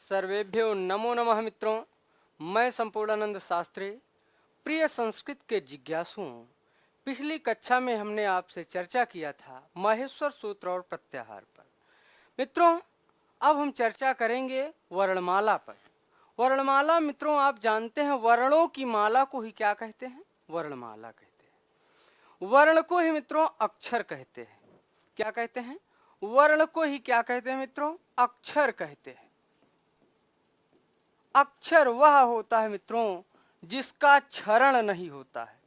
सर्वेभ्यो नमो नमः मित्रों। मैं संपूर्णानंद शास्त्री, प्रिय संस्कृत के जिज्ञासुओं। पिछली कक्षा में हमने आपसे चर्चा किया था माहेश्वर सूत्र और प्रत्याहार पर। मित्रों, अब हम चर्चा करेंगे वर्णमाला पर। वर्णमाला मित्रों, आप जानते हैं वर्णों की माला को ही क्या कहते हैं? वर्णमाला कहते हैं। वर्ण को ही मित्रों अक्षर कहते हैं। क्या कहते हैं? वर्ण को ही क्या कहते हैं मित्रों? अक्षर कहते हैं। अक्षर वह होता है मित्रों जिसका क्षरण नहीं होता है।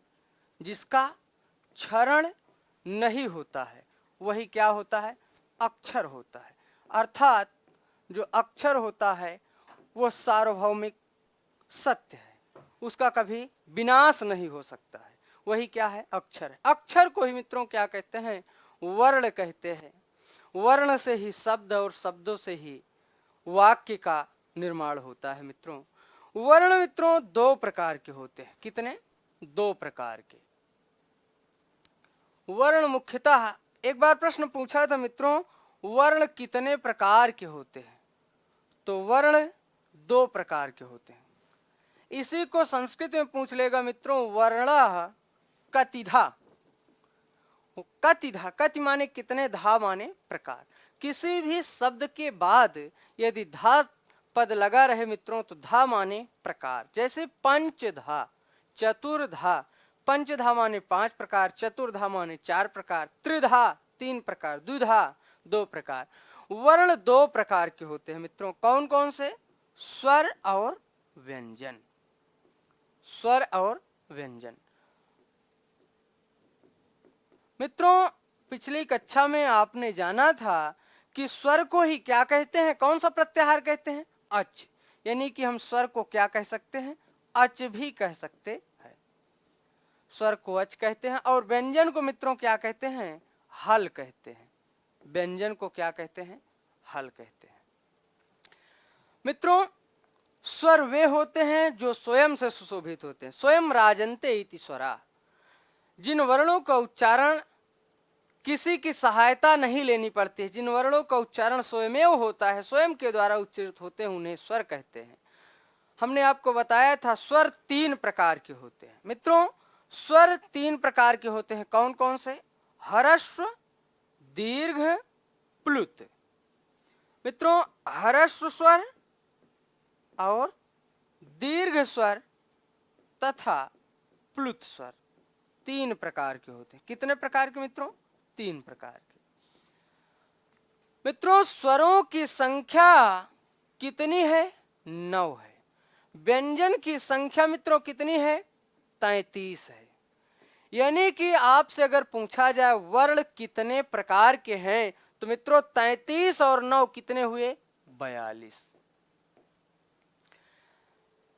जिसका क्षरण नहीं होता है वही क्या होता है? अक्षर होता है। अर्थात जो अक्षर होता है वो सार्वभौमिक सत्य है, उसका कभी विनाश नहीं हो सकता है। वही क्या है? अक्षर है। अक्षर को ही मित्रों क्या कहते हैं? वर्ण कहते हैं। वर्ण से ही शब्द और शब्दों से ही वाक्य का निर्माण होता है। मित्रों, वर्ण मित्रों दो प्रकार के होते हैं। कितने? दो प्रकार के वर्ण मुख्यतः। एक बार प्रश्न पूछा था मित्रों, वर्ण कितने प्रकार के होते हैं? तो वर्ण दो प्रकार के होते हैं। इसी को संस्कृत में पूछ लेगा मित्रों, वर्णः कतिधा। कतिधा, कति माने कितने, धा माने प्रकार। किसी भी शब्द के बाद यदि धा पद लगा रहे मित्रों तो धा माने प्रकार। जैसे पंचधा, चतुर्धा। पंचधा माने 5 प्रकार, चतुर्धा माने 4 प्रकार, त्रिधा 3 प्रकार, द्विधा 2 प्रकार। वर्ण दो प्रकार के होते हैं मित्रों। कौन कौन से? स्वर और व्यंजन। स्वर और व्यंजन। मित्रों, पिछली कक्षा में आपने जाना था कि स्वर को ही क्या कहते हैं? कौन सा प्रत्याहार कहते हैं? अच। यानी कि हम स्वर को क्या कह सकते हैं? अच भी कह सकते हैं। स्वर को अच कहते हैं। और व्यंजन को मित्रों क्या कहते हैं? हल कहते हैं। व्यंजन को क्या कहते हैं? हल कहते हैं। मित्रों, स्वर वे होते हैं जो स्वयं से सुशोभित होते हैं। स्वयं राजन्ते इति स्वरा। जिन वर्णों का उच्चारण किसी की सहायता नहीं लेनी पड़ती है, जिन वर्णों का उच्चारण स्वयमेव होता है, स्वयं के द्वारा उच्चारित होते हैं, उन्हें स्वर कहते हैं। हमने आपको बताया था स्वर 3 प्रकार के होते हैं। मित्रों, स्वर 3 प्रकार के होते हैं। कौन कौन से? ह्रस्व, दीर्घ, प्लुत। मित्रों, ह्रस्व स्वर और दीर्घ स्वर तथा प्लुत स्वर 3 प्रकार के होते हैं। कितने प्रकार के मित्रों? 3 प्रकार के। मित्रों, स्वरों की संख्या कितनी है? 9 है। व्यंजन की संख्या मित्रों कितनी है? 33 है। यानी कि आपसे अगर पूछा जाए वर्ण कितने प्रकार के हैं तो मित्रों 33 और 9 कितने हुए? 42।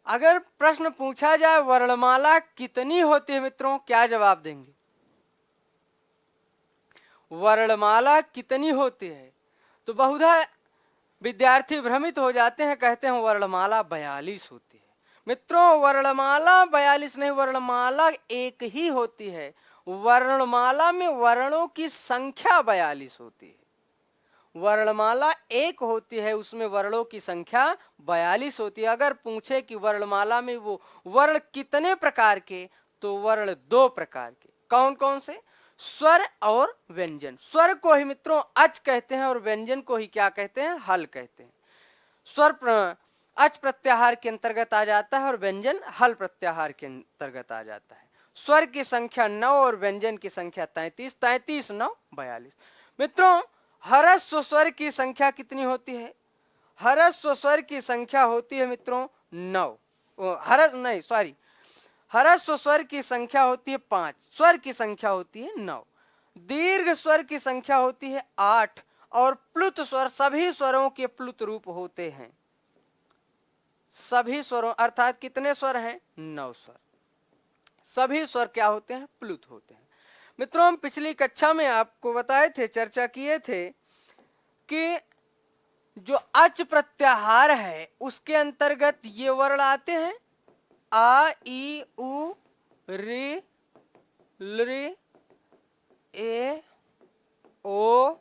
अगर प्रश्न पूछा जाए वर्णमाला कितनी होती है मित्रों, क्या जवाब देंगे? वर्णमाला कितनी होती है? तो बहुधा विद्यार्थी भ्रमित हो जाते हैं, कहते हैं वर्णमाला 42 होती है। मित्रों, वर्णमाला 42 नहीं, वर्णमाला एक ही होती है। वर्णमाला में वर्णों की संख्या 42 होती है। वर्णमाला एक होती है, उसमें वर्णों की संख्या 42 होती है। अगर पूछे कि वर्णमाला में वो वर्ण कितने प्रकार के, तो वर्ण 2 प्रकार के। कौन कौन से? स्वर और व्यंजन। स्वर को ही मित्रों अच कहते हैं और व्यंजन को ही क्या कहते हैं? हल कहते हैं। स्वर अच प्रत्याहार के अंतर्गत आ जाता है और व्यंजन हल प्रत्याहार के अंतर्गत आ जाता है। स्वर की संख्या 9 और व्यंजन की संख्या 33। 33 9 42। मित्रों, ह्रस्व स्वर की संख्या कितनी होती है? ह्रस्व स्वर की संख्या होती है मित्रों 9। ह्रस्व स्वर की संख्या होती है 5। स्वर की संख्या होती है 9। दीर्घ स्वर की संख्या होती है 8 और प्लुत स्वर, सभी स्वरों के प्लुत रूप होते हैं। सभी स्वरों अर्थात कितने स्वर हैं? 9 स्वर। सभी स्वर क्या होते हैं? प्लुत होते हैं। मित्रों, हम पिछली कक्षा में आपको बताए थे, चर्चा किए थे कि जो अच प्रत्याहार है उसके अंतर्गत ये वर्ण आते हैं आ, ई, उ, ऋ, लृ, ए, ओ,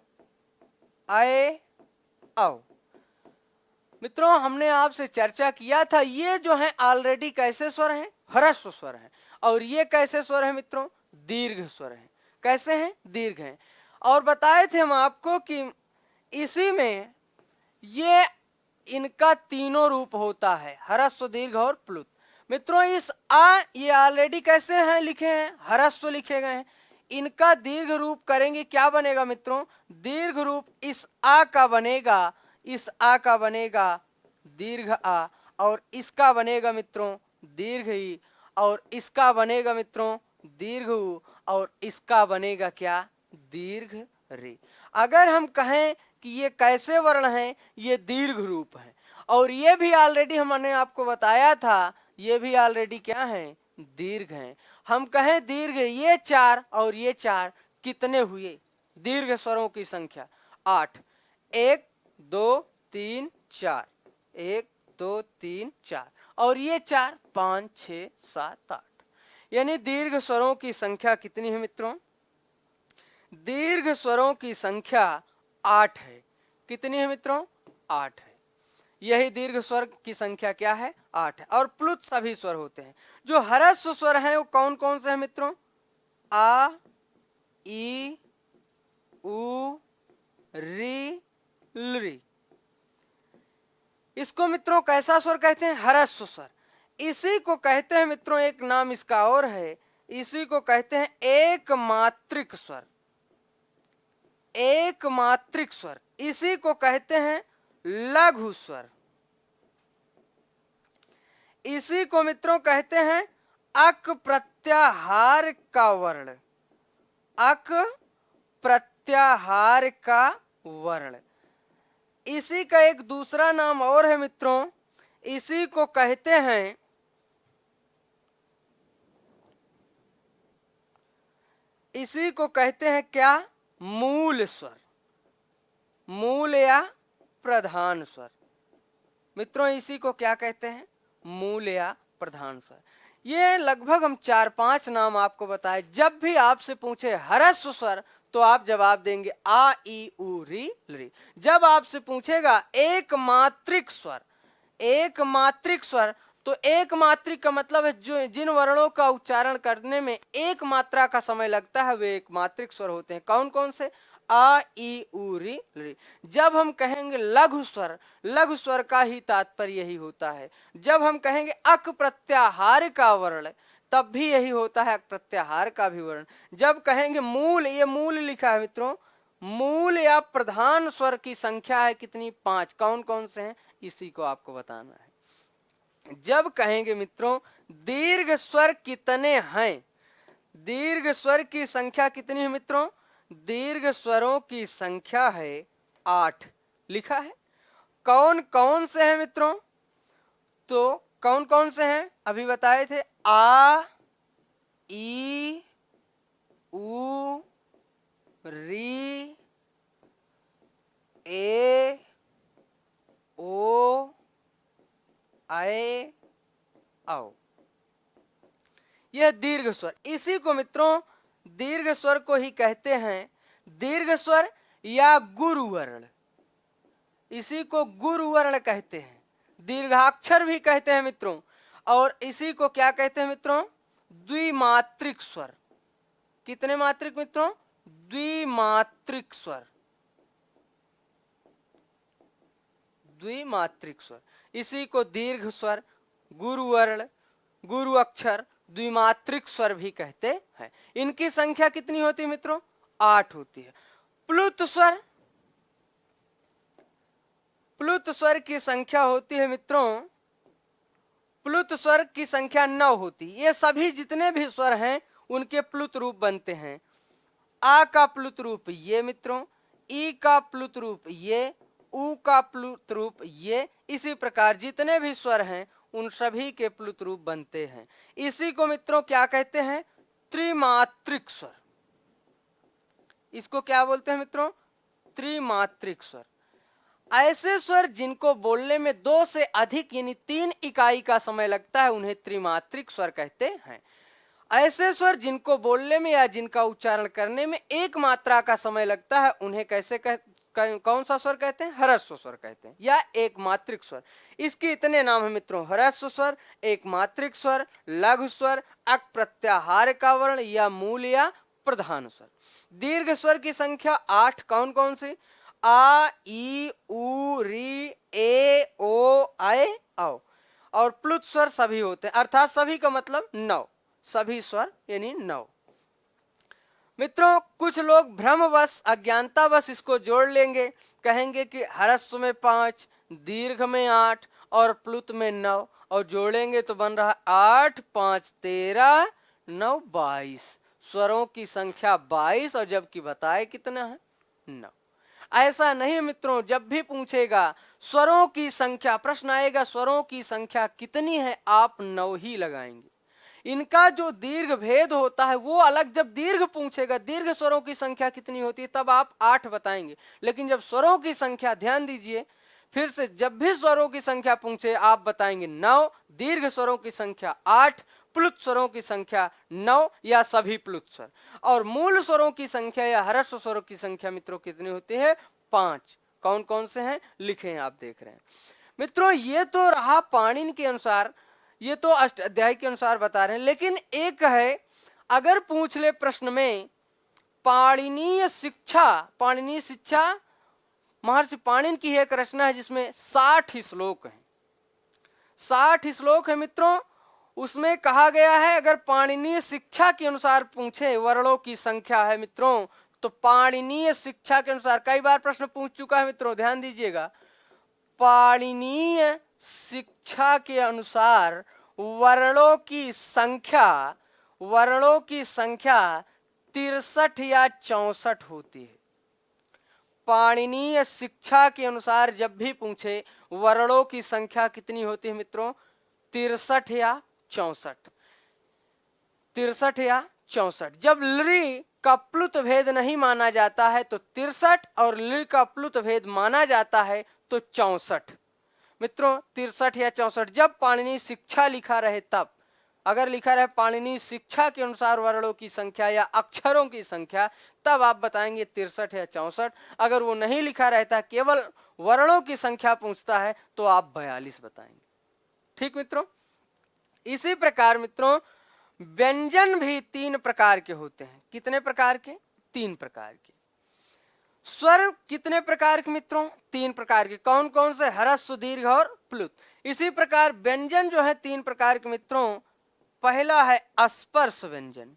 ऐ, औ। मित्रों हमने आपसे चर्चा किया था, ये जो है ऑलरेडी कैसे स्वर हैं? ह्रस्व स्वर हैं। और ये कैसे स्वर है मित्रों? दीर्घ स्वर हैं। कैसे हैं? दीर्घ हैं। और बताए थे हम आपको कि इसी में ये इनका तीनों रूप होता है, ह्रस्व, दीर्घ और प्लुत। मित्रों इस आ ये ऑलरेडी कैसे हैं लिखे हैं? ह्रस्व लिखे गए हैं। इनका दीर्घ रूप करेंगे, क्या बनेगा मित्रों? दीर्घ रूप इस आ का बनेगा, इस आ का बनेगा दीर्घ आ, और इसका बनेगा मित्रों दीर्घ ई, और इसका बनेगा मित्रों दीर्घ उ, और इसका बनेगा क्या? दीर्घ रे। अगर हम कहें कि ये कैसे वर्ण हैं? ये दीर्घ रूप है। और ये भी ऑलरेडी हमने आपको बताया था, ये भी ऑलरेडी क्या है? दीर्घ हैं। हम कहें दीर्घ, ये चार और ये चार कितने हुए दीर्घ स्वरों की संख्या? 8। 1 2 3 4, 1 2 3 4, और ये 4 5 6 7 8, यानी दीर्घ स्वरों की संख्या कितनी है मित्रों? दीर्घ स्वरों की संख्या 8 है। कितनी है मित्रों? 8 है। यही दीर्घ स्वर की संख्या क्या है? 8 है। और प्लुत सभी स्वर होते हैं। जो ह्रस्व स्वर हैं वो कौन कौन से हैं मित्रों? आ, ई, उ, री, लृ। इसको मित्रों कैसा स्वर कहते हैं? ह्रस्व स्वर। इसी को कहते हैं मित्रों, एक नाम इसका और है, इसी को कहते हैं एक मात्रिक स्वर। एक मात्रिक स्वर, इसी को कहते हैं लघु स्वर। इसी को मित्रों कहते हैं अक प्रत्याहार का वर्ण। अक प्रत्याहार का वर्ण। इसी का एक दूसरा नाम और है मित्रों, इसी को कहते हैं क्या? मूल स्वर। मूल या प्रधान स्वर। मित्रों इसी को क्या कहते हैं? मूल या प्रधान स्वर। ये लगभग हम 4-5 नाम आपको बताए। जब भी आपसे पूछे ह्रस्व स्वर तो आप जवाब देंगे आ, ई, उ, री, लृ। जब आपसे पूछेगा एक मात्रिक स्वर, एक मात्रिक स्वर, तो एक मात्रिक का मतलब है जो जिन वर्णों का उच्चारण करने में एक मात्रा का समय लगता है वे एक मात्रिक स्वर होते हैं। कौन कौन से? आ, ई, उ, री, लृ। जब हम कहेंगे लघु स्वर, लघु स्वर का ही तात्पर्य यही होता है। जब हम कहेंगे अक प्रत्याहार का वर्ण, तब भी यही होता है, अक प्रत्याहार का भी वर्ण। जब कहेंगे मूल, ये मूल लिखा है मित्रों, मूल या प्रधान स्वर की संख्या है कितनी? 5। कौन कौन से हैं? इसी को आपको बताना है। जब कहेंगे मित्रों दीर्घ स्वर कितने हैं? दीर्घ स्वर की संख्या कितनी है मित्रों? दीर्घ स्वरों की संख्या है 8, लिखा है। कौन कौन से हैं मित्रों? तो कौन कौन से हैं अभी बताए थे? आ, ई, उ, री, ए, ओ, आए, आओ। यह दीर्घ स्वर। इसी को मित्रों दीर्घ स्वर को ही कहते हैं दीर्घ स्वर या गुरु वर्ण। इसी को गुरु वर्ण कहते हैं, दीर्घाक्षर भी कहते हैं मित्रों। और इसी को क्या कहते हैं मित्रों? द्विमात्रिक स्वर। कितने मात्रिक मित्रों? द्विमात्रिक स्वर। द्विमात्रिक स्वर। इसी को दीर्घ स्वर, गुरु वर्ण, गुरु अक्षर, द्विमात्रिक स्वर भी कहते हैं। इनकी संख्या कितनी होती है मित्रों? 8 होती है। प्लुत स्वर, प्लुत स्वर की संख्या होती है मित्रों, प्लुत स्वर की संख्या 9 होती है। ये सभी जितने भी स्वर हैं उनके प्लुत रूप बनते हैं। आ का प्लुत रूप ये मित्रों, ई का प्लुत रूप ये, उ का प्लुत रूप ये। इसी प्रकार जितने भी स्वर हैं उन सभी के प्लुत रूप बनते हैं। इसी को मित्रों क्या कहते हैं? त्रिमात्रिक स्वर। इसको क्या बोलते हैं मित्रों? त्रिमात्रिक स्वर। ऐसे स्वर जिनको बोलने में 2 से अधिक यानी 3 इकाई का समय लगता है उन्हें त्रिमात्रिक स्वर कहते हैं। ऐसे स्वर जिनको बोलने में या जिनका उच्चारण करने में 1 मात्रा का समय लगता है उन्हें कैसे कौन सा स्वर कहते हैं? ह्रस्व स्वर कहते हैं या एक मात्रिक स्वर। इसके इतने नाम है मित्रों, ह्रस्व स्वर, एक मात्रिक स्वर, लघु स्वर, अक प्रत्याहार का वर्ण या मूल या प्रधान स्वर। दीर्घ स्वर की संख्या 8, कौन कौन सी? आ, ई, उ, री, ए, ओ, ऐ, औ। और प्लुत स्वर सभी होते हैं, अर्थात सभी का मतलब 9, सभी स्वर यानी 9। मित्रों कुछ लोग भ्रमवश अज्ञानतावश इसको जोड़ लेंगे, कहेंगे कि ह्रस्व में 5, दीर्घ में 8 और प्लुत में 9, और जोड़ेंगे तो बन रहा 8, 5, 13, 9, 22। स्वरों की संख्या 22, और जबकि बताए कितना है? 9। ऐसा नहीं मित्रों, जब भी पूछेगा स्वरों की संख्या, प्रश्न आएगा स्वरों की संख्या कितनी है, आप 9 ही लगाएंगे। इनका जो दीर्घ भेद होता है वो अलग, जब दीर्घ पूछेगा दीर्घ स्वरों की संख्या कितनी होती है तब आप 8 बताएंगे। लेकिन जब स्वरों की संख्या, ध्यान दीजिए फिर से, जब भी स्वरों की संख्या पूछे आप बताएंगे 9, दीर्घ स्वरों की संख्या 8, प्लुत स्वरों की संख्या 9 या सभी प्लुत स्वर, और मूल स्वरों की संख्या या ह्रस्व स्वरों की संख्या मित्रों कितनी होती है? 5। कौन कौन से हैं लिखे हैं आप देख रहे हैं मित्रों। ये तो रहा पाणिनि के अनुसार, ये तो अष्टाध्यायी के अनुसार बता रहे हैं। लेकिन एक है, अगर पूछ ले प्रश्न में पाणिनीय शिक्षा, पाणिनीय शिक्षा महर्षि पाणिनि की एक रचना है जिसमें 60 श्लोक हैं, 60 श्लोक है मित्रों। उसमें कहा गया है अगर पाणिनीय शिक्षा के अनुसार पूछे, वर्णों की संख्या है मित्रों, तो पाणिनीय शिक्षा के अनुसार, कई बार प्रश्न पूछ चुका है मित्रों, ध्यान दीजिएगा, पाणिनीय शिक्षा के अनुसार वर्णों की संख्या, वर्णों की संख्या 63 या 64 होती है। पाणिनीय शिक्षा के अनुसार जब भी पूछे वर्णों की संख्या कितनी होती है मित्रों? 63 या 64, 63 या 64। जब लृ का प्लुत भेद नहीं माना जाता है तो 63, और लृ का प्लुत भेद माना जाता है तो 64 मित्रों, 63 या 64। जब पाणिनीय शिक्षा लिखा रहे तब, अगर लिखा रहे पाणिनीय शिक्षा के अनुसार वर्णों की संख्या या अक्षरों की संख्या, तब आप बताएंगे 63 या 64। अगर वो नहीं लिखा रहता, केवल वर्णों की संख्या पूछता है, तो आप 42 बताएंगे। ठीक मित्रों, इसी प्रकार मित्रों व्यंजन भी 3 प्रकार के होते हैं। कितने प्रकार के? 3 प्रकार के। स्वर कितने प्रकार के मित्रों? 3 प्रकार के। कौन कौन से? ह्रस्व, दीर्घ और प्लुत। इसी प्रकार व्यंजन जो है 3 प्रकार के मित्रों। पहला है स्पर्श व्यंजन,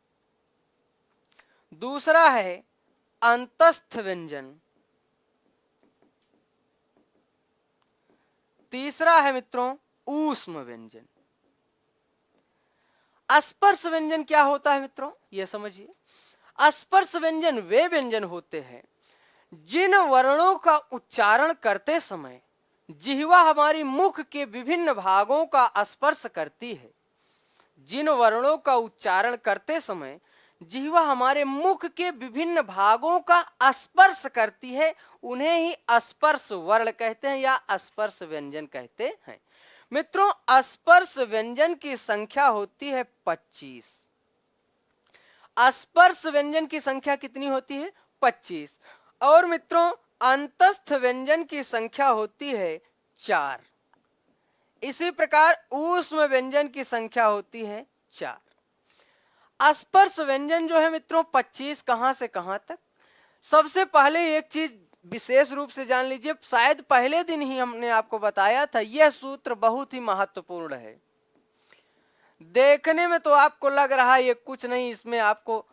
दूसरा है अंतस्थ व्यंजन, तीसरा है मित्रों ऊष्म व्यंजन। स्पर्श व्यंजन क्या होता है मित्रों, यह समझिए। स्पर्श व्यंजन वे व्यंजन होते हैं जिन वर्णों का उच्चारण करते समय जिह्वा हमारी मुख के विभिन्न भागों का स्पर्श करती है। जिन वर्णों का उच्चारण करते समय जिह्वा हमारे मुख के विभिन्न भागों का स्पर्श करती है, उन्हें ही स्पर्श वर्ण कहते हैं या स्पर्श व्यंजन कहते हैं। मित्रों स्पर्श व्यंजन की संख्या होती है 25। स्पर्श व्यंजन की संख्या कितनी होती है? 25। और मित्रों अंतस्थ व्यंजन की संख्या होती है 4। इसी प्रकार ऊष्म व्यंजन की संख्या होती है 4। स्पर्श व्यंजन जो है मित्रों 25 कहां से कहां तक? सबसे पहले एक चीज विशेष रूप से जान लीजिए, शायद पहले दिन ही हमने आपको बताया था, यह सूत्र बहुत ही महत्वपूर्ण है। देखने में तो आपको लग रहा है ये कुछ नहीं, इसमें आपको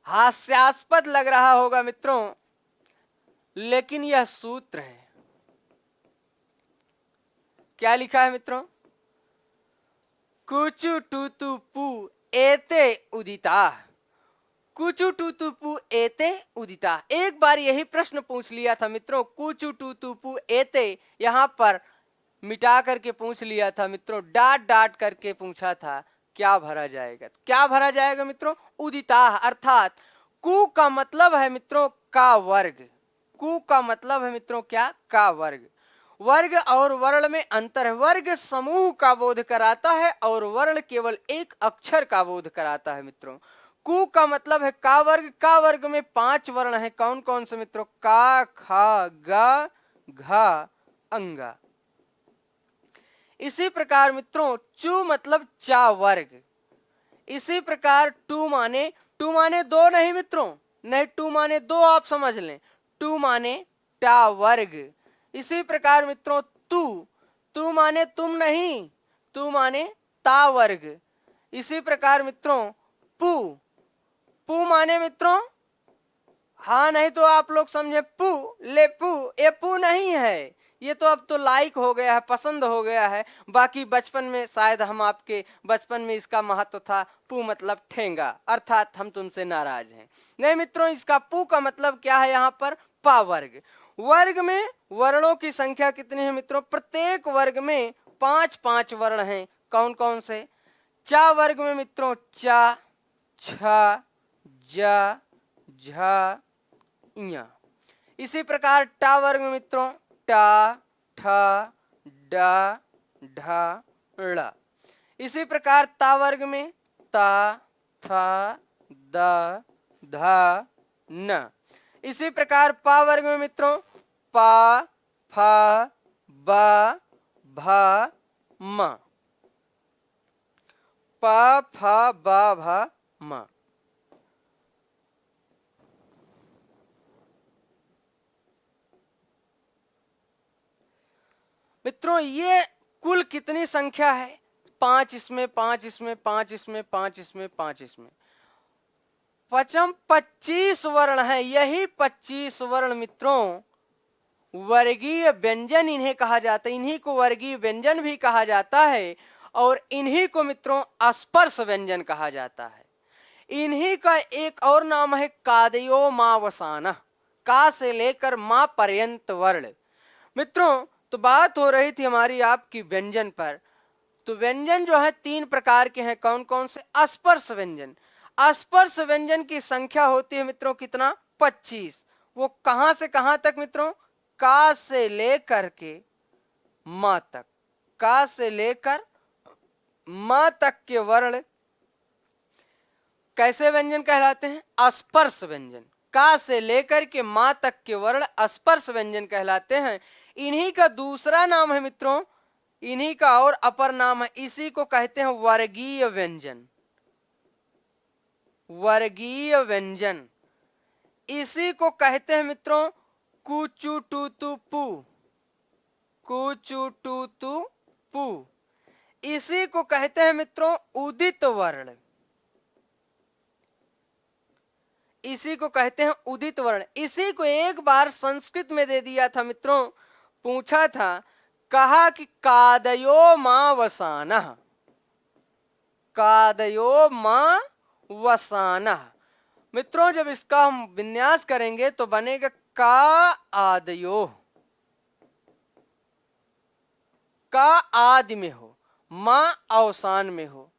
हास्यास्पद लग रहा होगा मित्रों, लेकिन यह सूत्र है। क्या लिखा है मित्रों? कुचु टूतु पु एते उदिता, कुचु टूतु पु एते उदिता। एक बार यही प्रश्न पूछ लिया था मित्रों, कुचु टूतु पु एते, यहां पर मिटा करके पूछ लिया था मित्रों, डाट डाट करके पूछा था, क्या भरा जाएगा? क्या भरा जाएगा मित्रों? उदिता, अर्थात कु का मतलब है मित्रों का वर्ग। कु का मतलब है मित्रों क्या? का वर्ग। वर्ग और वर्ण में अंतर है। वर्ग समूह का बोध कराता है और वर्ण केवल एक अक्षर का बोध कराता है मित्रों। कु का मतलब है का वर्ग में 5 वर्ण हैं। कौन कौन से मित्रों? का, खा, गा, घा, अंगा। इसी प्रकार मित्रों चू मतलब चा वर्ग। इसी प्रकार टू माने दो नहीं मित्रों, नहीं टू माने दो, आप समझ लें, टू माने टा वर्ग। इसी प्रकार मित्रों तू माने तुम नहीं, तू माने ता वर्ग। इसी प्रकार मित्रों पू माने मित्रों, हाँ नहीं तो आप लोग समझे पू, ये पू नहीं है, ये तो अब तो लाइक हो गया है, पसंद हो गया है। बाकी बचपन में शायद हम आपके बचपन में इसका महत्व था, पू मतलब ठेंगा, अर्थात हम तुमसे नाराज हैं। नहीं मित्रों, इसका पू का मतलब क्या है? यहाँ पर पा वर्ग। वर्ग में वर्णों की संख्या कितनी है मित्रों? प्रत्येक वर्ग में 5-5 वर्ण हैं। कौन कौन से? चा वर्ग में मित्रों चा, छा, जा, झा, इया। इसी प्रकार टा वर्ग में मित्रों टा, ठा, डा, ढा, ड़ा। इसी प्रकार ता वर्ग में ता, था, दा, धा, न। इसी प्रकार पा वर्ग में मित्रों पा, फा, बा, भा, मा। पा, फा, बा, भा, मा। मित्रों ये कुल कितनी संख्या है? 5 इसमें, 5 इसमें, 5 इसमें, 5 इसमें, 5 इसमें, पचम 25 वर्ण है। यही 25 वर्ण मित्रों वर्गीय व्यंजन इन्हें कहा जाता है। इन्हीं को वर्गीय व्यंजन भी कहा जाता है और इन्हीं को मित्रों स्पर्श व्यंजन कहा जाता है। इन्हीं का एक और नाम है कादयो मावसाना, का से लेकर मा पर्यंत वर्ण। मित्रों तो बात हो रही थी हमारी आपकी व्यंजन पर। तो व्यंजन जो है 3 प्रकार के हैं। कौन कौन से? स्पर्श व्यंजन। स्पर्श व्यंजन की संख्या होती है मित्रों कितना? 25। वो कहां से कहां तक मित्रों? का से लेकर के मा तक। का से लेकर मा तक के वर्ण कैसे व्यंजन कहलाते हैं? स्पर्श व्यंजन। का से लेकर के मा तक के वर्ण स्पर्श व्यंजन कहलाते हैं। इन्हीं का दूसरा नाम है मित्रों, इन्हीं का और अपर नाम है, इसी को कहते हैं वर्गीय व्यंजन। वर्गीय व्यंजन इसी को कहते हैं मित्रों कुचु टू तू पू। कुचु टू तू पू इसी को कहते हैं मित्रों उदित वर्ण। इसी को कहते हैं उदित वर्ण। इसी को एक बार संस्कृत में दे दिया था मित्रों, पूछा था, कहा कि कादयो मां वसाना, कादयो मां वसाना। मित्रों जब इसका हम विन्यास करेंगे तो बनेगा का आदयो, का आदि में हो, मां अवसान में हो,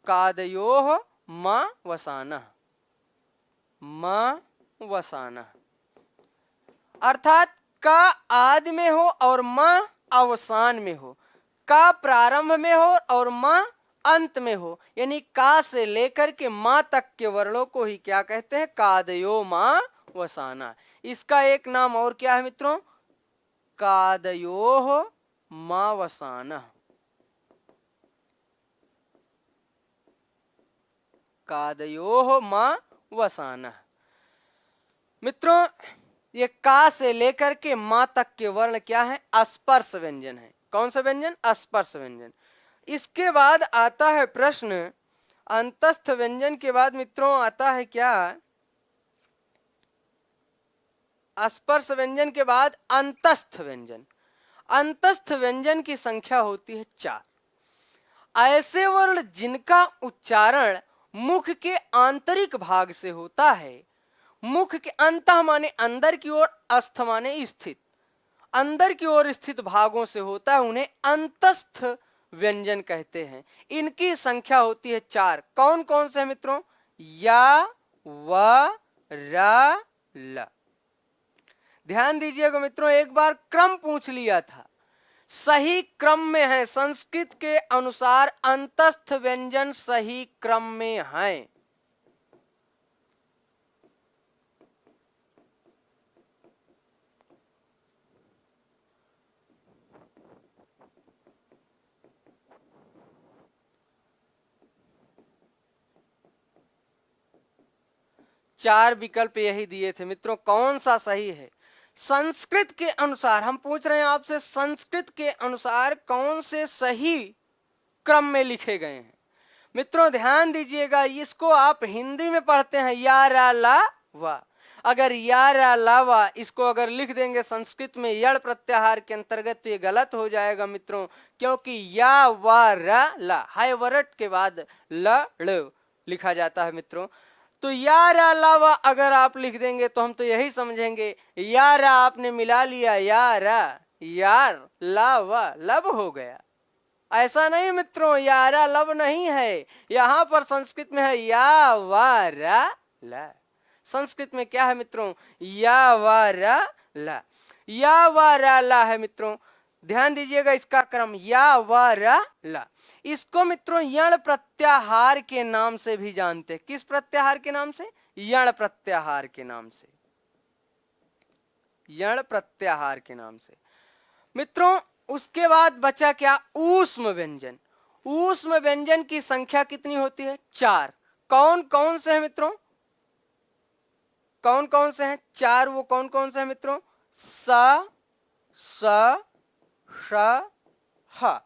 कादयो मां वसाना, मां वसाना, अर्थात का आदि में हो और मां अवसान में हो, का प्रारंभ में हो और मां अंत में हो। यानी का से लेकर के मां तक के वर्णों को ही क्या कहते हैं? कादयो मां वसाना। इसका एक नाम और क्या है मित्रों? कादयो मां वसाना। कादयो मां वसाना। मित्रों ये का से लेकर के मां तक के वर्ण क्या है? स्पर्श व्यंजन है। कौन सा व्यंजन? स्पर्श व्यंजन। इसके बाद आता है प्रश्न, अंतस्थ व्यंजन के बाद मित्रों आता है क्या? स्पर्श व्यंजन के बाद अंतस्थ व्यंजन। अंतस्थ व्यंजन की संख्या होती है 4। ऐसे वर्ण जिनका उच्चारण मुख के आंतरिक भाग से होता है। मुख के अंतः माने अंदर की ओर, अस्थ माने स्थित, अंदर की ओर स्थित भागों से होता है, उन्हें अंतस्थ व्यंजन कहते हैं। इनकी संख्या होती है 4। कौन कौन से मित्रों? या, व, र, ल। ध्यान दीजिएगा मित्रों, एक बार क्रम पूछ लिया था सही क्रम में है, संस्कृत के अनुसार अंतस्थ व्यंजन सही क्रम में हैं। चार विकल्प यही दिए थे मित्रों, कौन सा सही है? संस्कृत के अनुसार हम पूछ रहे हैं आपसे, संस्कृत के अनुसार कौन से सही क्रम में लिखे गए हैं? मित्रों ध्यान दीजिएगा, इसको आप हिंदी में पढ़ते हैं या रा ला वा। अगर या रा ला वा इसको अगर लिख देंगे संस्कृत में यड़ प्रत्याहार के अंतर्गत तो ये गलत हो जाएगा मित्रों, क्योंकि या वा रा ला हाय वरट के बाद ल ड़ लिखा जाता है मित्रों। तो या रा ला वा अगर आप लिख देंगे तो हम तो यही समझेंगे या रा आपने मिला लिया, या रा यार ला वा लब हो गया। ऐसा नहीं मित्रों, यारा लब नहीं है, यहां पर संस्कृत में है या वारा ला। संस्कृत में क्या है मित्रों? या वारा ला, या वारा ला है मित्रों। ध्यान दीजिएगा इसका क्रम या वारा ला। इसको मित्रों यण प्रत्याहार के नाम से भी जानते हैं। किस प्रत्याहार के नाम से? यण प्रत्याहार के नाम से, यण प्रत्याहार के नाम से मित्रों। उसके बाद बचा क्या? ऊष्म व्यंजन। ऊष्म व्यंजन की संख्या कितनी होती है? चार। कौन कौन से हैं मित्रों? कौन कौन से हैं? चार। वो कौन कौन से हैं मित्रों? स, स, श, ह।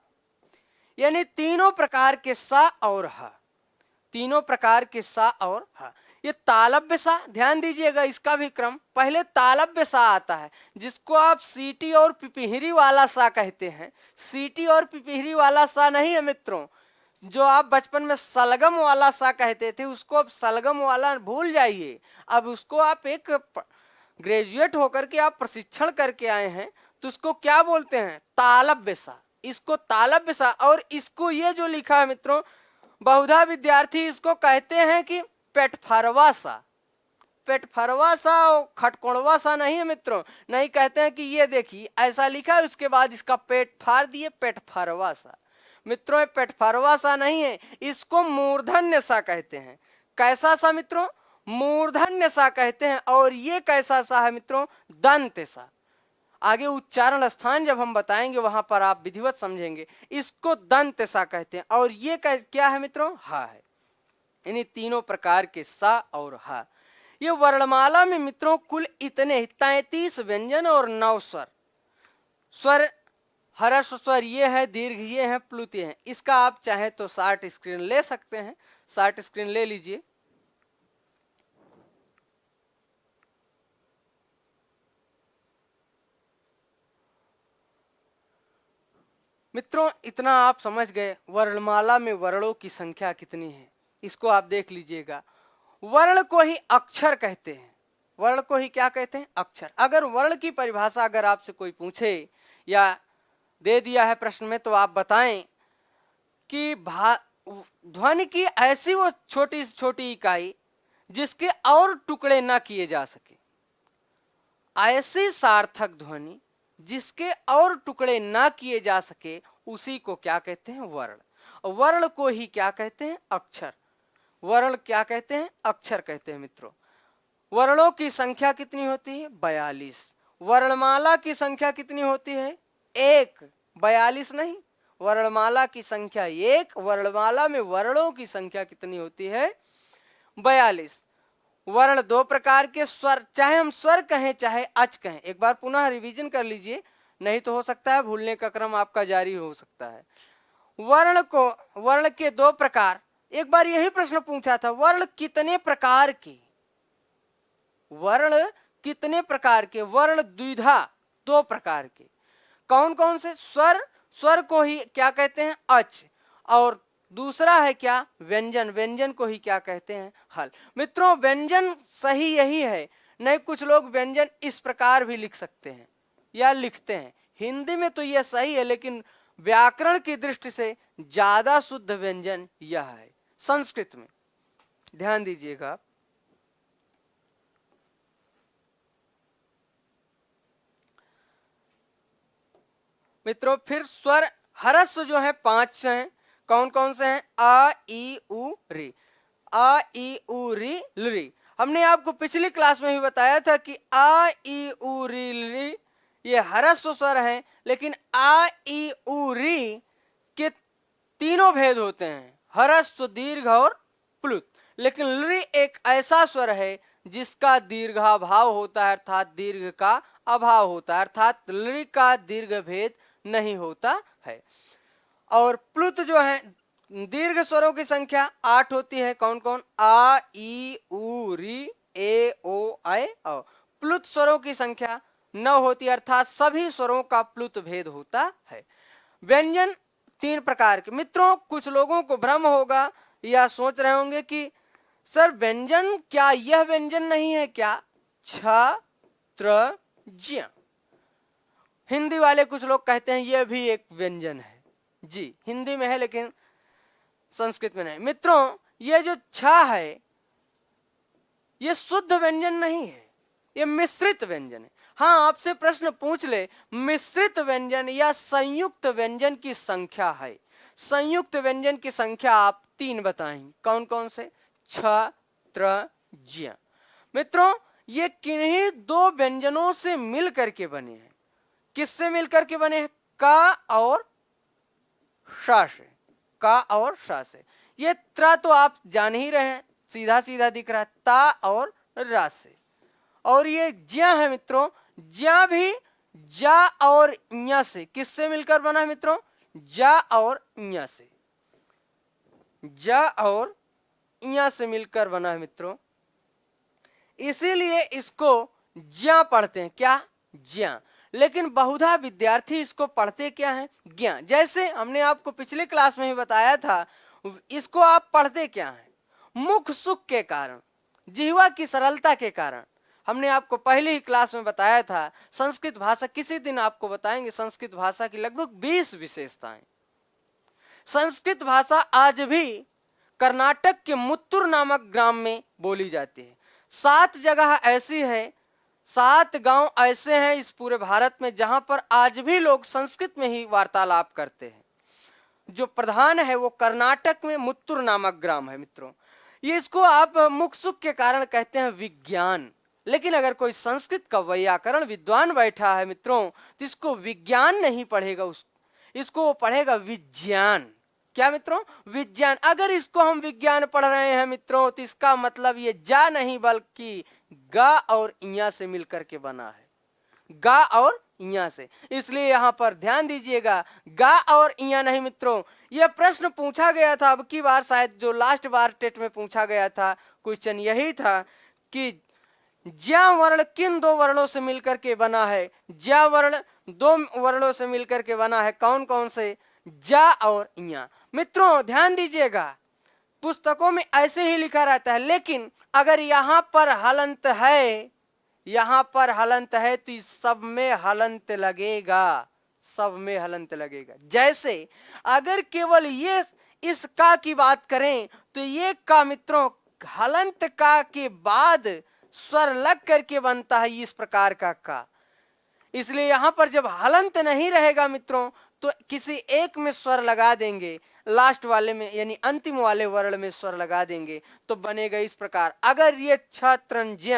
यानी तीनों प्रकार के सा और ह, तीनों प्रकार के सा और ह। ये तालव्य सा, ध्यान दीजिएगा इसका भी क्रम। पहले तालव्य सा आता है जिसको आप सीटी और पिपहिरी वाला सा कहते हैं। सीटी और पिपहिरी वाला सा नहीं है मित्रों, जो आप बचपन में सलगम वाला सा कहते थे उसको अब सलगम वाला भूल जाइए। अब उसको आप एक ग्रेजुएट होकर के आप प्रशिक्षण करके आए हैं तो उसको क्या बोलते हैं? तालव्य सा। इसको तालव्य सा, और इसको ये जो लिखा है मित्रों बहुधा विद्यार्थी इसको कहते हैं कि पेटफरवा सा। पेटफरवा सा और खटकोणवा सा नहीं है मित्रों, नहीं कहते हैं कि ये देखिए ऐसा लिखा है उसके बाद इसका पेट फाड़ दिए, पेटफरवा सा। मित्रों ये पेटफरवा सा नहीं है, इसको मूर्धन्य सा कहते हैं। कैसा सा मित्रों? मूर्धन्य सा कहते हैं। और ये कैसा सा है मित्रों? दंत सा। आगे उच्चारण स्थान जब हम बताएंगे वहां पर आप विधिवत समझेंगे। इसको दंत सा कहते हैं। और ये क्या है मित्रों? हा है। यानी तीनों प्रकार के सा और हा। ये वर्णमाला में मित्रों कुल इतने 33 व्यंजन और 9 स्वर। स्वर हर्ष स्वर ये है, दीर्घ ये है, प्लुत ये है। इसका आप चाहे तो शार्ट स्क्रीन ले सकते हैं, शार्ट स्क्रीन ले लीजिए। मित्रों इतना आप समझ गए वर्णमाला में वर्णों की संख्या कितनी है। इसको आप देख लीजिएगा। वर्ण को ही अक्षर कहते हैं। वर्ण को ही क्या कहते हैं? अक्षर। अगर वर्ण की परिभाषा अगर आपसे कोई पूछे या दे दिया है प्रश्न में तो आप बताएं कि ध्वनि की ऐसी वो छोटी से छोटी इकाई जिसके और टुकड़े ना किए जा सके, ऐसी सार्थक ध्वनि जिसके और टुकड़े ना किए जा सके, उसी को क्या कहते हैं? वर्ण। वर्ण को ही क्या कहते हैं? अक्षर। वर्ण क्या कहते हैं? अक्षर कहते हैं मित्रों। वर्णों की संख्या कितनी होती है? 42। वर्णमाला की संख्या कितनी होती है? 1। 42 नहीं, वर्णमाला की संख्या 1। वर्णमाला में वर्णों की संख्या कितनी होती है? 42। वर्ण दो प्रकार के, स्वर, चाहे हम स्वर कहें चाहे अच कहें। एक बार पुनः रिवीजन कर लीजिए, नहीं तो हो सकता है भूलने का क्रम आपका जारी हो सकता है। वर्ण के दो प्रकार। एक बार यही प्रश्न पूछा था, वर्ण कितने प्रकार के? वर्ण कितने प्रकार के? वर्ण द्विधा, 2 प्रकार के। कौन कौन से? स्वर। स्वर को ही क्या कहते हैं? अच। और दूसरा है क्या? व्यंजन। व्यंजन को ही क्या कहते हैं? हल। मित्रों व्यंजन सही यही है, नहीं कुछ लोग व्यंजन इस प्रकार भी लिख सकते हैं या लिखते हैं। हिंदी में तो यह सही है, लेकिन व्याकरण की दृष्टि से ज्यादा शुद्ध व्यंजन यह है संस्कृत में। ध्यान दीजिएगा। मित्रों फिर स्वर हरस्व जो है 5 हैं, कौन कौन से हैं? आ ई उ री, आ ई उ री लरी। हमने आपको पिछली क्लास में भी बताया था कि आ ई उ री लरी ये हरस्व स्वर हैं, लेकिन आ ई उ री के तीनों भेद होते हैं, हरस्व, दीर्घ और प्लुत। लेकिन लरी एक ऐसा स्वर है जिसका दीर्घाभाव होता है, अर्थात दीर्घ का अभाव होता है, अर्थात लरी का दीर्घ भेद नहीं होता है। और प्लुत जो है दीर्घ स्वरों की संख्या 8 होती है, कौन कौन? आ ई उ री ए ओ ऐ औ। प्लुत स्वरों की संख्या 9 होती है, अर्थात सभी स्वरों का प्लुत भेद होता है। व्यंजन 3 प्रकार के। मित्रों कुछ लोगों को भ्रम होगा या सोच रहे होंगे कि सर व्यंजन क्या यह व्यंजन नहीं है क्या? छ त्र ज्ञ। हिंदी वाले कुछ लोग कहते हैं यह भी एक व्यंजन है। जी हिंदी में है लेकिन संस्कृत में नहीं। मित्रों यह जो छ है यह शुद्ध व्यंजन नहीं है, यह मिश्रित व्यंजन है। हाँ आपसे प्रश्न पूछ ले मिश्रित व्यंजन या संयुक्त व्यंजन की संख्या है, संयुक्त व्यंजन की संख्या आप 3 बताएंगे, कौन कौन से? छ त्र ज्ञ। मित्रों ये किन्हीं 2 व्यंजनों से मिल करके बने हैं। किससे मिलकर के बने हैं? का और शा से, का और शा से। ये त्र तो आप जान ही रहे हैं, सीधा सीधा दिख रहा है, ता और रा से। और ये ज्ञ है मित्रों, ज्ञ भी जा और ञ से। किससे मिलकर बना है मित्रों? जा और ञ से, जा और ञ से मिलकर बना है मित्रों। इसीलिए इसको ज्ञ पढ़ते हैं, क्या? ज्ञ। लेकिन बहुधा विद्यार्थी इसको पढ़ते क्या है? ज्ञ। जैसे हमने आपको पिछले क्लास में ही बताया था, इसको आप पढ़ते क्या है? मुख सुख के कारण, जिह्वा की सरलता के कारण। हमने आपको पहले ही क्लास में बताया था, संस्कृत भाषा, किसी दिन आपको बताएंगे संस्कृत भाषा की लगभग 20 विशेषताएं। संस्कृत भाषा आज भी कर्नाटक के मुत्तुर नामक ग्राम में बोली जाती है। 7 जगह ऐसी है, 7 गांव ऐसे हैं इस पूरे भारत में जहां पर आज भी लोग संस्कृत में ही वार्तालाप करते हैं। जो प्रधान है वो कर्नाटक में मुत्तुर नामक ग्राम है मित्रों। ये इसको आप मुख सुख के कारण कहते हैं विज्ञान। लेकिन अगर कोई संस्कृत का व्याकरण विद्वान बैठा है मित्रों तो इसको विज्ञान नहीं पढ़ेगा, इसको वो पढ़ेगा विज्ञान। क्या मित्रों? विज्ञान। अगर इसको हम विज्ञान पढ़ रहे हैं मित्रों तो इसका मतलब ये जा नहीं बल्कि गा और इया से मिलकर के बना है, गा और इया से। इसलिए यहां पर ध्यान दीजिएगा, गा और इया नहीं मित्रों। यह प्रश्न पूछा गया था अब की बार, शायद जो लास्ट बार टेट में पूछा गया था, क्वेश्चन यही था कि ज्या वर्ण किन 2 वर्णों से मिलकर के बना है? ज्या वर्ण 2 वर्णों से मिलकर के बना है, कौन कौन से? जा और इया। मित्रों ध्यान दीजिएगा, पुस्तकों में ऐसे ही लिखा रहता है, लेकिन अगर यहां पर हलंत है, यहां पर हलंत है तो इस सब में हलंत लगेगा, सब में हलंत लगेगा। जैसे अगर केवल ये इस का की बात करें तो ये का मित्रों हलंत का के बाद स्वर लग करके बनता है इस प्रकार का। इसलिए यहां पर जब हलंत नहीं रहेगा मित्रों तो किसी एक में स्वर लगा देंगे, लास्ट वाले में यानी अंतिम वाले वर्ण में स्वर लगा देंगे तो बनेगा इस प्रकार। अगर ये छ त्रन ज्ञ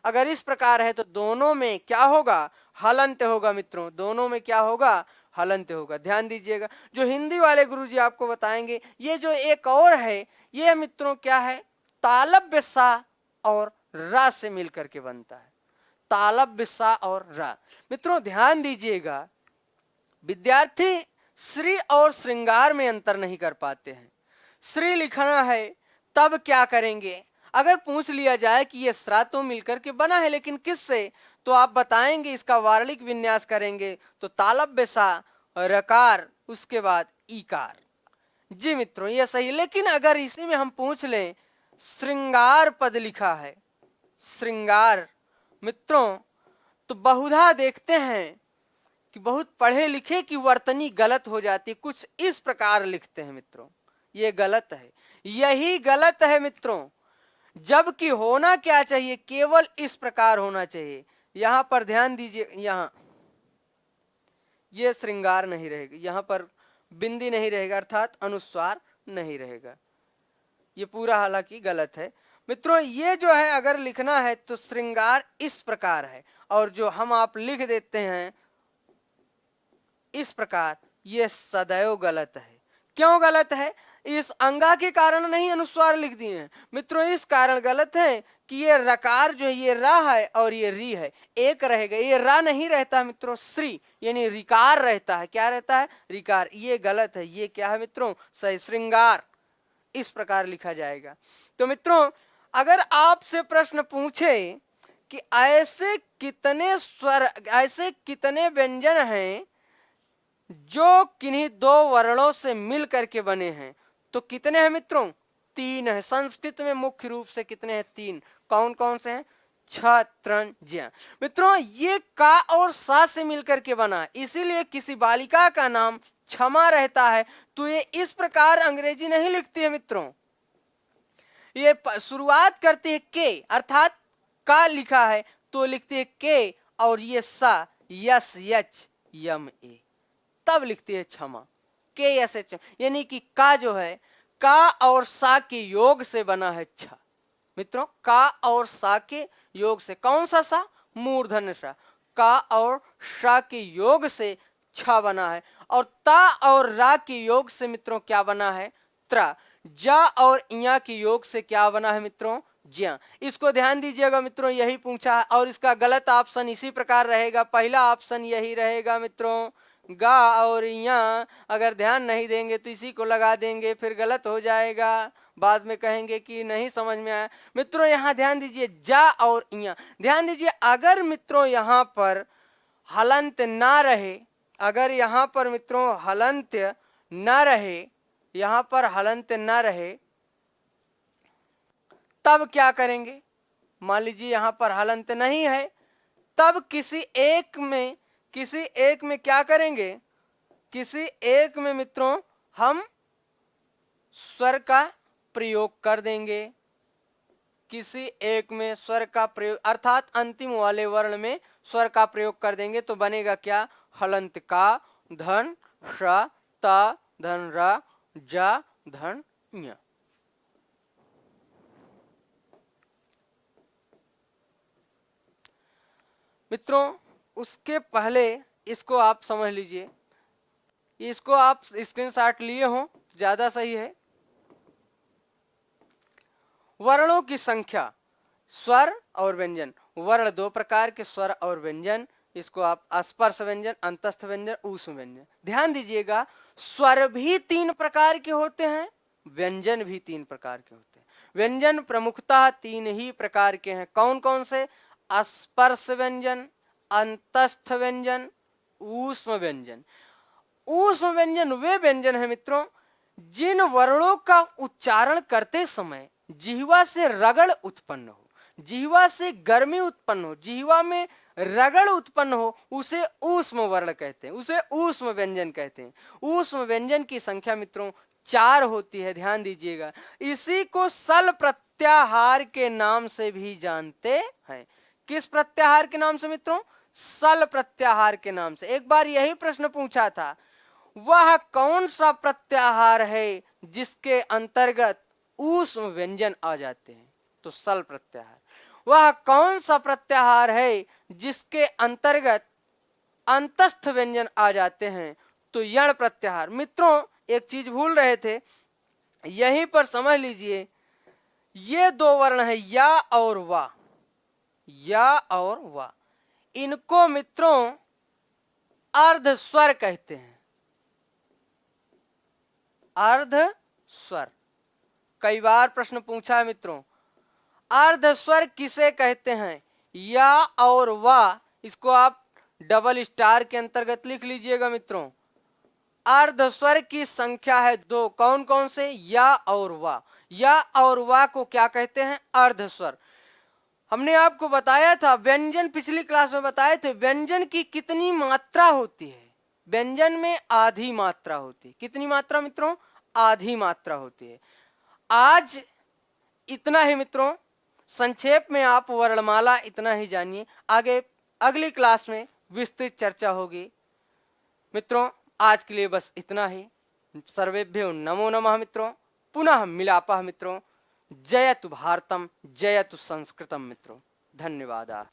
अगर इस प्रकार है तो दोनों में क्या होगा? हलंत होगा मित्रों, दोनों में क्या होगा? हलंत होगा। ध्यान दीजिएगा, जो हिंदी वाले गुरुजी आपको बताएंगे। ये जो एक और है ये मित्रों क्या है? तालव्य सा और रा से मिलकर के बनता है, तालव्य सा और रा। मित्रों ध्यान दीजिएगा, विद्यार्थी श्री और श्रृंगार में अंतर नहीं कर पाते हैं। श्री लिखना है तब क्या करेंगे? अगर पूछ लिया जाए कि ये श्रा तो मिलकर के बना है लेकिन किससे, तो आप बताएंगे इसका वार्णिक विन्यास करेंगे तो तालव्य सा, रकार, उसके बाद ईकार। जी मित्रों ये सही। लेकिन अगर इसी में हम पूछ लें श्रृंगार पद लिखा है, श्रृंगार मित्रों, तो बहुधा देखते हैं कि बहुत पढ़े लिखे की वर्तनी गलत हो जाती है, कुछ इस प्रकार लिखते हैं मित्रों, ये गलत है, यही गलत है मित्रों। जबकि होना क्या चाहिए? केवल इस प्रकार होना चाहिए। यहां पर ध्यान दीजिए, ये श्रृंगार नहीं रहेगा, यहाँ पर बिंदी नहीं रहेगा अर्थात अनुस्वार नहीं रहेगा। ये पूरा हालांकि गलत है मित्रों। ये जो है अगर लिखना है तो श्रृंगार इस प्रकार है, और जो हम आप लिख देते हैं इस प्रकार, ये सदैव गलत है। क्यों गलत है? इस अंगा के कारण नहीं अनुस्वार लिख दिए हैं मित्रों, इस कारण गलत है कि ये रकार जो है ये रा है और ये री है, एक रहेगा, ये रा नहीं रहता मित्रों, श्री यानी रिकार रहता है। क्या रहता है? रिकार। ये गलत है। ये क्या है मित्रों? सही, श्रृंगार इस प्रकार लिखा जाएगा। तो मित्रों अगर आपसे प्रश्न पूछे कि ऐसे कितने स्वर, ऐसे कितने व्यंजन हैं जो किन्हीं दो वर्णों से मिल करके बने हैं, तो कितने हैं मित्रों? 3 है। संस्कृत में मुख्य रूप से कितने हैं? 3। कौन कौन से हैं? छ, त्रण, ज्या। मित्रों ये का और सा से मिलकर के बना, इसीलिए किसी बालिका का नाम क्षमा रहता है तो ये इस प्रकार अंग्रेजी नहीं लिखती है मित्रों, ये शुरुआत करती है के, अर्थात का लिखा है तो लिखती है के, और ये सा यस यच यम ए, तब लिखती है क्षमा, के यस एच, यानी कि का जो है का और सा के योग से बना है छ मित्रों। का और सा के योग से, कौन सा सा? मूर्धन्य सा। का और सा के योग से छ बना है, और ता और रा के योग से मित्रों क्या बना है? त्र। जा और इया के योग से क्या बना है मित्रों? ज्या। इसको ध्यान दीजिएगा मित्रों, यही पूछा है, और इसका गलत ऑप्शन इसी प्रकार रहेगा। पहला ऑप्शन यही रहेगा मित्रों, गा और इया। अगर ध्यान नहीं देंगे तो इसी को लगा देंगे, फिर गलत हो जाएगा, बाद में कहेंगे कि नहीं समझ में आया। मित्रों यहाँ ध्यान दीजिए, जा और इया। ध्यान दीजिए, अगर मित्रों यहाँ पर हलंत ना रहे, अगर यहाँ पर मित्रों हलंत न रहे, यहाँ पर हलंत न रहे, तब क्या करेंगे? मान लीजिए यहाँ पर हलंत नहीं है, तब किसी एक में क्या करेंगे? किसी एक में मित्रों हम स्वर का प्रयोग कर देंगे, किसी एक में स्वर का प्रयोग, अर्थात अंतिम वाले वर्ण में स्वर का प्रयोग कर देंगे, तो बनेगा क्या? हलंत का, धन श, ता, धन रा, जा, धन ञ। मित्रों उसके पहले इसको आप समझ लीजिए, इसको आप स्क्रीनशॉट लिए हो ज्यादा सही है। वर्णों की संख्या, स्वर और व्यंजन। वर्ण 2 प्रकार के, स्वर और व्यंजन। इसको आप स्पर्श व्यंजन, अंतस्थ व्यंजन, ऊष्म व्यंजन। ध्यान दीजिएगा, स्वर भी 3 प्रकार के होते हैं, व्यंजन भी 3 प्रकार के होते हैं। व्यंजन प्रमुखतः 3 ही प्रकार के हैं। कौन कौन से? स्पर्श व्यंजन, अंतस्थ व्यंजन, ऊष्म व्यंजन। ऊष्म व्यंजन वे व्यंजन है मित्रों जिन वर्णों का उच्चारण करते समय जिह्वा से रगड़ उत्पन्न हो, जिह्वा से गर्मी उत्पन्न हो, जिह्वा में रगड़ उत्पन्न हो, उसे ऊष्म वर्ण कहते हैं, उसे ऊष्म व्यंजन कहते हैं। ऊष्म व्यंजन की संख्या मित्रों 4 होती है, ध्यान दीजिएगा। इसी को सल प्रत्याहार के नाम से भी जानते हैं। किस प्रत्याहार के नाम से मित्रों? सल प्रत्याहार के नाम से। एक बार यही प्रश्न पूछा था, वह कौन सा प्रत्याहार है जिसके अंतर्गत ऊष्म व्यंजन आ जाते हैं? तो सल प्रत्याहार। वह कौन सा प्रत्याहार है जिसके अंतर्गत अंतस्थ व्यंजन आ जाते हैं? तो यण प्रत्याहार। मित्रों एक चीज भूल रहे थे, यहीं पर समझ लीजिए, ये 2 वर्ण है या और वा, या और वा, इनको मित्रों अर्ध स्वर कहते हैं, अर्ध स्वर। कई बार प्रश्न पूछा है मित्रों, अर्ध स्वर किसे कहते हैं? या और वा, इसको आप डबल स्टार के अंतर्गत लिख लीजिएगा मित्रों। अर्ध स्वर की संख्या है 2। कौन कौन से? या और वा। या और वा को क्या कहते हैं? अर्ध स्वर। हमने आपको बताया था, व्यंजन पिछली क्लास में बताए थे, व्यंजन की कितनी मात्रा होती है? व्यंजन में आधी मात्रा होती है। कितनी मात्रा मित्रों? आधी मात्रा होती है। आज इतना ही मित्रों, संक्षेप में आप वर्णमाला इतना ही जानिए। आगे अगली क्लास में विस्तृत चर्चा होगी। मित्रों आज के लिए बस इतना ही। सर्वेभ्यो नमो नमः मित्रों। पुनः मिलापः मित्रों। जयतु भारतम जयतु संस्कृतम मित्रों। धन्यवाद।